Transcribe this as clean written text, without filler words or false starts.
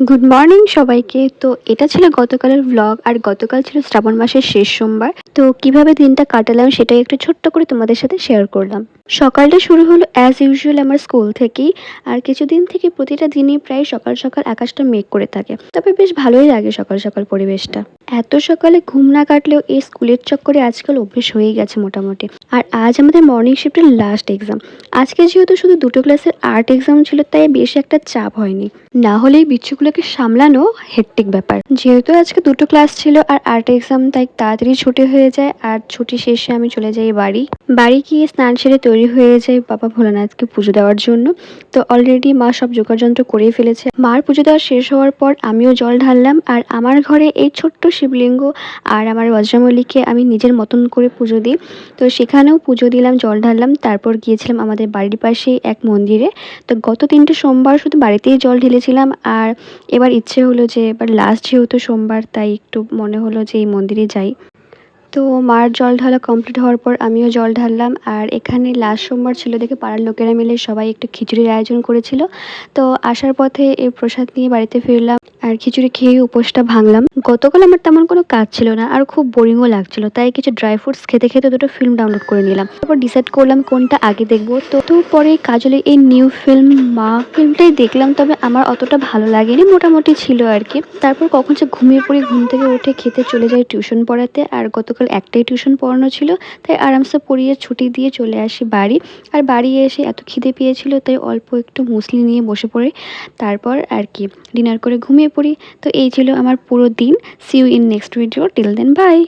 Good morning সবাইকে। তো এটা ছিল গতকালের ব্লগ, আর গতকাল ছিল শ্রাবণ মাসের শেষ সোমবার। তো কিভাবে দিনটা কাটালাম সেটাই একটু ছোট্ট করে তোমাদের সাথে শেয়ার করলাম। সকালটা শুরু হলো অ্যাজ ইউজুয়াল আমার স্কুল থেকেই। আর কিছুদিন থেকে প্রতিটা দিনই প্রায় সকাল সকাল আকাশটা মেঘ করে থাকে, তবে বেশ ভালোই লাগে সকাল সকাল পরিবেশটা। এত সকালে ঘুম না কাটলেও এই স্কুলের চক্করে আজকাল অভ্যেস হয়ে গেছে মোটামুটি। আর আজ আমাদের মর্নিং শিফটের লাস্ট এক্সাম। আজকে যেহেতু শুধু দুটো ক্লাসের আর্ট এক্সাম ছিল, তাই বেশি একটা চাপ হয়নি। না হলে এই বিচ্ছুগুলোকে সামলানো হেক্টিক ব্যাপার। যেহেতু আজকে দুটো ক্লাস ছিল আর আর্ট এক্সাম, তাই তাড়াতাড়ি ছুটি হয়ে যায়। আর ছুটি শেষে আমি চলে যাই বাড়ি গিয়ে স্নান সেরে তৈরি হয়ে যাই বাবা ভোলানাথকে পুজো দেওয়ার জন্য। তো অলরেডি মা সব জোগাড়যন্ত্র করেই ফেলেছে। মার পুজো দেওয়া শেষ হওয়ার পর আমিও জল ঢাললাম। আর আমার ঘরে এই ছোট্ট শিবলিঙ্গ আর আমার বজ্রমল্লিকে আমি নিজের মতন করে পুজো দিই। তো সেখানেও পুজো দিলাম, জল ঢাললাম। তারপর গিয়েছিলাম আমাদের বাড়ির পাশেই এক মন্দিরে। তো গত 3টে সোমবার শুধু বাড়িতেই জল ঢেলেছিলাম, আর এবার ইচ্ছে হলো যে এবার লাস্ট যেহেতু সোমবার, তাই একটু মনে হলো যে এই মন্দিরে যাই। তো মার জল ঢালা কমপ্লিট হওয়ার পর আমিও জল ঢাললাম। আর এখানে লাস্ট সোমবার ছিল দেখে পাড়ার লোকেরা মিলে সবাই একটু খিচুড়ির আয়োজন করেছিল। তো আসার পথে এই প্রসাদ নিয়ে বাড়িতে ফিরলাম, আর খিচুড়ি খেয়ে উপোসটা ভাঙলাম। গতকাল আমার তেমন কোনো কাজ ছিল না, আর খুব বোরিংও লাগছিল, তাই কিছু ড্রাই ফ্রুটস খেতে খেতে দুটো ফিল্ম ডাউনলোড করে নিলাম। তারপর ডিসাইড করলাম কোনটা আগে দেখবো। তো পরে কাজলের এই নিউ ফিল্ম মা ফিল্মটাই দেখলাম, তবে আমার অতটা ভালো লাগেনি, মোটামুটি ছিল আর কি। তারপর কখন যে ঘুমিয়ে পড়ি, ঘুম থেকে উঠে খেতে চলে যাই টিউশন পড়াতে। আর গতকাল একটাই টিউশন পড়ানো ছিল, তাই আরামসে পড়িয়ে ছুটি দিয়ে চলে আসি বাড়ি। আর বাড়ি এসে এত খিদে পেয়েছিল, তাই অল্প একটু মুসলি নিয়ে বসে পড়ি। তারপর আর কি ডিনার করে ঘুমিয়ে পড়ি। তো এই ছিল আমার পুরো দিন। See you in next video, till then by.